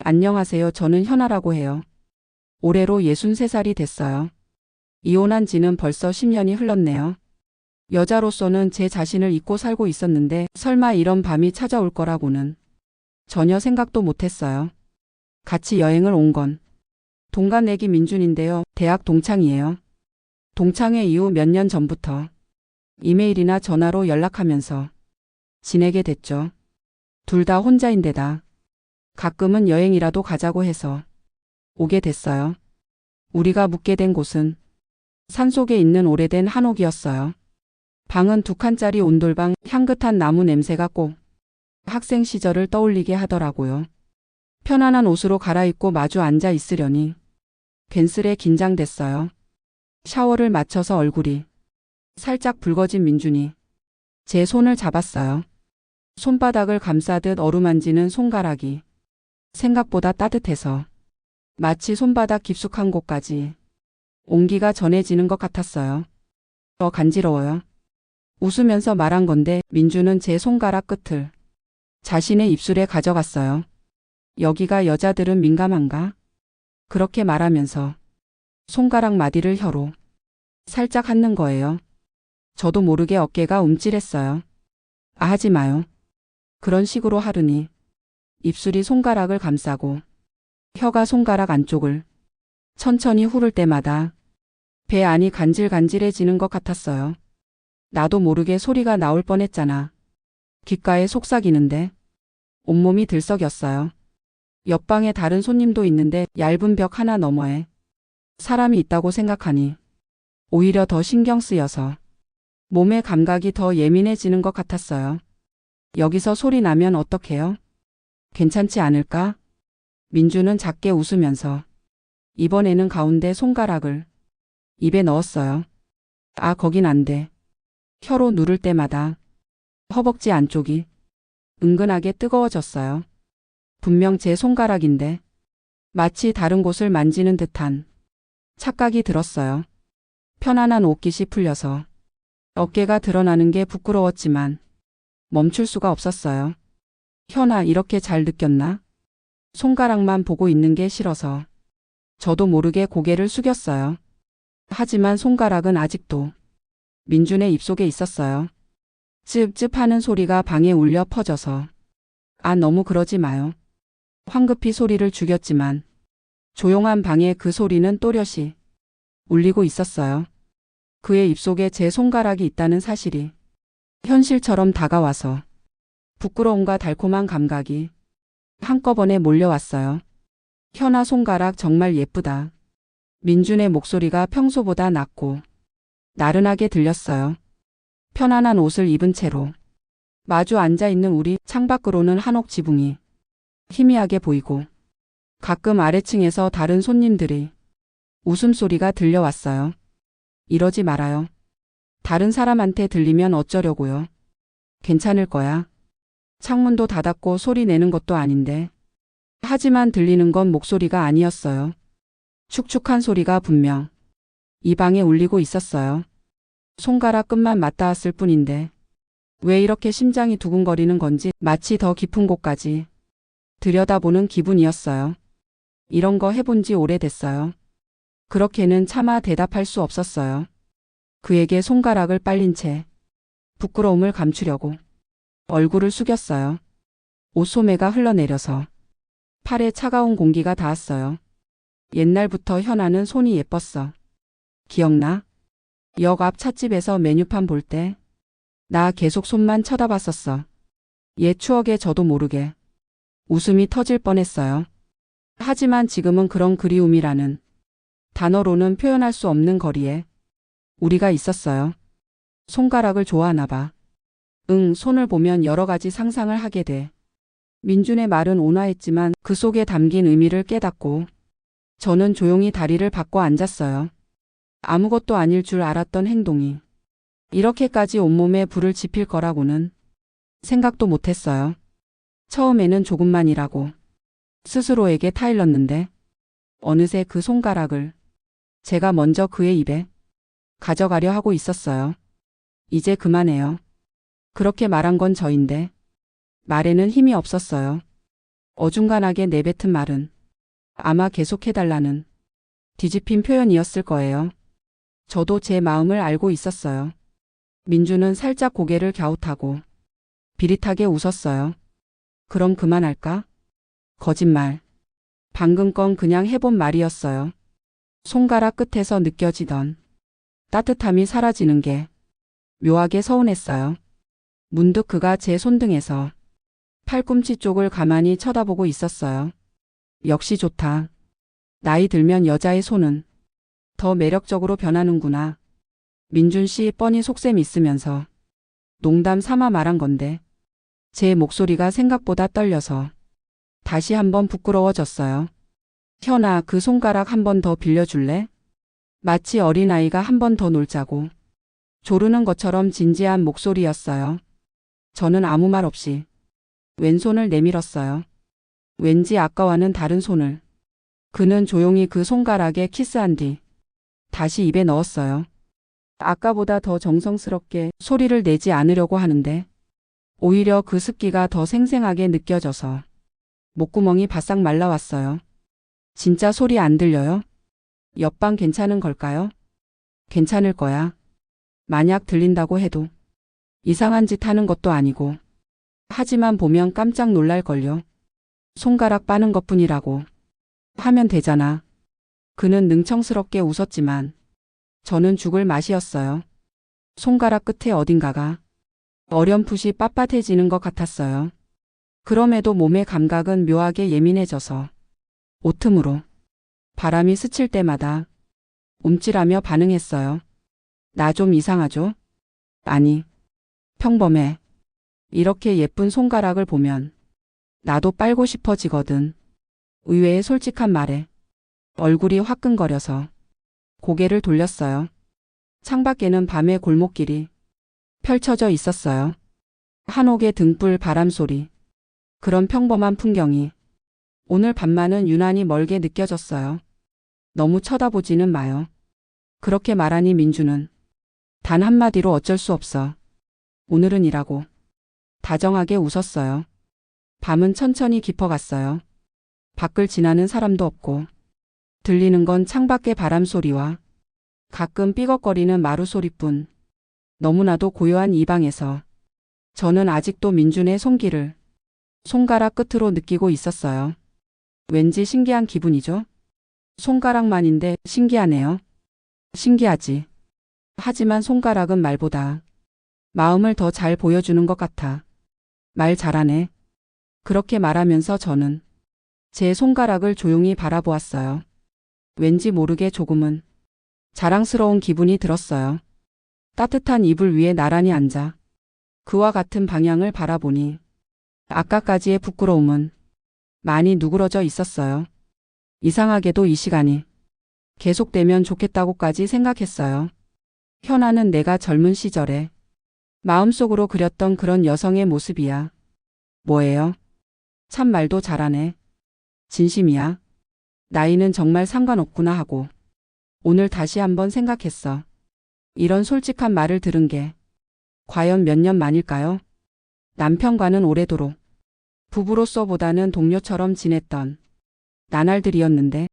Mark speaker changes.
Speaker 1: 안녕하세요. 저는 현아라고 해요. 올해로 63살이 됐어요. 이혼한 지는 벌써 10년이 흘렀네요. 여자로서는 제 자신을 잊고 살고 있었는데 설마 이런 밤이 찾아올 거라고는 전혀 생각도 못했어요. 같이 여행을 온 건 동갑내기 민준인데요. 대학 동창이에요. 동창회 이후 몇 년 전부터 이메일이나 전화로 연락하면서 지내게 됐죠. 둘 다 혼자인데다 가끔은 여행이라도 가자고 해서 오게 됐어요. 우리가 묵게 된 곳은 산속에 있는 오래된 한옥이었어요. 방은 2칸짜리 온돌방, 향긋한 나무 냄새가 꼭 학생 시절을 떠올리게 하더라고요. 편안한 옷으로 갈아입고 마주 앉아 있으려니 괜스레 긴장됐어요. 샤워를 마쳐서 얼굴이 살짝 붉어진 민준이 제 손을 잡았어요. 손바닥을 감싸듯 어루만지는 손가락이 생각보다 따뜻해서 마치 손바닥 깊숙한 곳까지 온기가 전해지는 것 같았어요. 간지러워요. 웃으면서 말한 건데 민주는 제 손가락 끝을 자신의 입술에 가져갔어요. 여기가 여자들은 민감한가? 그렇게 말하면서 손가락 마디를 혀로 살짝 핥는 거예요. 저도 모르게 어깨가 움찔했어요. 하지 마요. 그런 식으로 하르니 입술이 손가락을 감싸고 혀가 손가락 안쪽을 천천히 후를 때마다 배 안이 간질간질해지는 것 같았어요. 나도 모르게 소리가 나올 뻔했잖아. 귓가에 속삭이는데 온몸이 들썩였어요. 옆방에 다른 손님도 있는데 얇은 벽 하나 너머에 사람이 있다고 생각하니 오히려 더 신경 쓰여서 몸의 감각이 더 예민해지는 것 같았어요. 여기서 소리 나면 어떡해요? 괜찮지 않을까? 민주는 작게 웃으면서 이번에는 가운데 손가락을 입에 넣었어요. 거긴 안 돼. 혀로 누를 때마다 허벅지 안쪽이 은근하게 뜨거워졌어요. 분명 제 손가락인데 마치 다른 곳을 만지는 듯한 착각이 들었어요. 편안한 옷깃이 풀려서 어깨가 드러나는 게 부끄러웠지만 멈출 수가 없었어요. 현아, 이렇게 잘 느꼈나? 손가락만 보고 있는 게 싫어서 저도 모르게 고개를 숙였어요. 하지만 손가락은 아직도 민준의 입속에 있었어요. 찝찝 하는 소리가 방에 울려 퍼져서 너무 그러지 마요. 황급히 소리를 죽였지만 조용한 방에 그 소리는 또렷이 울리고 있었어요. 그의 입속에 제 손가락이 있다는 사실이 현실처럼 다가와서 부끄러움과 달콤한 감각이 한꺼번에 몰려왔어요. 현아, 손가락 정말 예쁘다. 민준의 목소리가 평소보다 낮고 나른하게 들렸어요. 편안한 옷을 입은 채로 마주 앉아있는 우리. 창밖으로는 한옥 지붕이 희미하게 보이고 가끔 아래층에서 다른 손님들의 웃음소리가 들려왔어요. 이러지 말아요. 다른 사람한테 들리면 어쩌려고요. 괜찮을 거야. 창문도 닫았고 소리 내는 것도 아닌데. 하지만 들리는 건 목소리가 아니었어요. 축축한 소리가 분명 이 방에 울리고 있었어요. 손가락 끝만 맞닿았을 뿐인데 왜 이렇게 심장이 두근거리는 건지 마치 더 깊은 곳까지 들여다보는 기분이었어요. 이런 거 해본 지 오래됐어요. 그렇게는 차마 대답할 수 없었어요. 그에게 손가락을 빨린 채 부끄러움을 감추려고 얼굴을 숙였어요. 옷소매가 흘러내려서 팔에 차가운 공기가 닿았어요. 옛날부터 현아는 손이 예뻤어. 기억나? 역 앞 찻집에서 메뉴판 볼 때 나 계속 손만 쳐다봤었어. 옛 추억에 저도 모르게 웃음이 터질 뻔했어요. 하지만 지금은 그런 그리움이라는 단어로는 표현할 수 없는 거리에 우리가 있었어요. 손가락을 좋아하나 봐. 손을 보면 여러 가지 상상을 하게 돼. 민준의 말은 온화했지만 그 속에 담긴 의미를 깨닫고 저는 조용히 다리를 바꿔 앉았어요. 아무것도 아닐 줄 알았던 행동이 이렇게까지 온몸에 불을 지필 거라고는 생각도 못했어요. 처음에는 조금만이라고 스스로에게 타일렀는데 어느새 그 손가락을 제가 먼저 그의 입에 가져가려 하고 있었어요. 이제 그만해요. 그렇게 말한 건 저인데 말에는 힘이 없었어요. 어중간하게 내뱉은 말은 아마 계속해달라는 뒤집힌 표현이었을 거예요. 저도 제 마음을 알고 있었어요. 민주는 살짝 고개를 갸웃하고 비릿하게 웃었어요. 그럼 그만할까? 거짓말. 방금 건 그냥 해본 말이었어요. 손가락 끝에서 느껴지던 따뜻함이 사라지는 게 묘하게 서운했어요. 문득 그가 제 손등에서 팔꿈치 쪽을 가만히 쳐다보고 있었어요. 역시 좋다. 나이 들면 여자의 손은 더 매력적으로 변하는구나. 민준 씨 뻔히 속셈 있으면서 농담 삼아 말한 건데 제 목소리가 생각보다 떨려서 다시 한번 부끄러워졌어요. 현아, 그 손가락 한 번 더 빌려줄래? 마치 어린아이가 한 번 더 놀자고 조르는 것처럼 진지한 목소리였어요. 저는 아무 말 없이 왼손을 내밀었어요. 왠지 아까와는 다른 손을. 그는 조용히 그 손가락에 키스한 뒤 다시 입에 넣었어요. 아까보다 더 정성스럽게 소리를 내지 않으려고 하는데 오히려 그 습기가 더 생생하게 느껴져서 목구멍이 바싹 말라왔어요. 진짜 소리 안 들려요? 옆방 괜찮은 걸까요? 괜찮을 거야. 만약 들린다고 해도 이상한 짓 하는 것도 아니고. 하지만 보면 깜짝 놀랄걸요. 손가락 빠는 것뿐이라고 하면 되잖아. 그는 능청스럽게 웃었지만 저는 죽을 맛이었어요. 손가락 끝에 어딘가가 어렴풋이 빳빳해지는 것 같았어요. 그럼에도 몸의 감각은 묘하게 예민해져서 오틈으로 바람이 스칠 때마다 움찔하며 반응했어요. 나 좀 이상하죠? 아니, 평범해. 이렇게 예쁜 손가락을 보면 나도 빨고 싶어지거든. 의외의 솔직한 말에 얼굴이 화끈거려서 고개를 돌렸어요. 창밖에는 밤의 골목길이 펼쳐져 있었어요. 한옥의 등불 바람소리. 그런 평범한 풍경이 오늘 밤만은 유난히 멀게 느껴졌어요. 너무 쳐다보지는 마요. 그렇게 말하니 민주는 단 한마디로 어쩔 수 없어. 오늘은 이라고 다정하게 웃었어요. 밤은 천천히 깊어갔어요. 밖을 지나는 사람도 없고 들리는 건 창밖의 바람소리와 가끔 삐걱거리는 마루 소리뿐. 너무나도 고요한 이 방에서 저는 아직도 민준의 손길을 손가락 끝으로 느끼고 있었어요. 왠지 신기한 기분이죠? 손가락만인데 신기하네요. 신기하지. 하지만 손가락은 말보다 마음을 더 잘 보여주는 것 같아. 말 잘하네. 그렇게 말하면서 저는 제 손가락을 조용히 바라보았어요. 왠지 모르게 조금은 자랑스러운 기분이 들었어요. 따뜻한 이불 위에 나란히 앉아 그와 같은 방향을 바라보니 아까까지의 부끄러움은 많이 누그러져 있었어요. 이상하게도 이 시간이 계속되면 좋겠다고까지 생각했어요. 현아는 내가 젊은 시절에 마음속으로 그렸던 그런 여성의 모습이야. 뭐예요? 참 말도 잘하네. 진심이야. 나이는 정말 상관없구나 하고 오늘 다시 한번 생각했어. 이런 솔직한 말을 들은 게 과연 몇 년 만일까요? 남편과는 오래도록 부부로서보다는 동료처럼 지냈던 나날들이었는데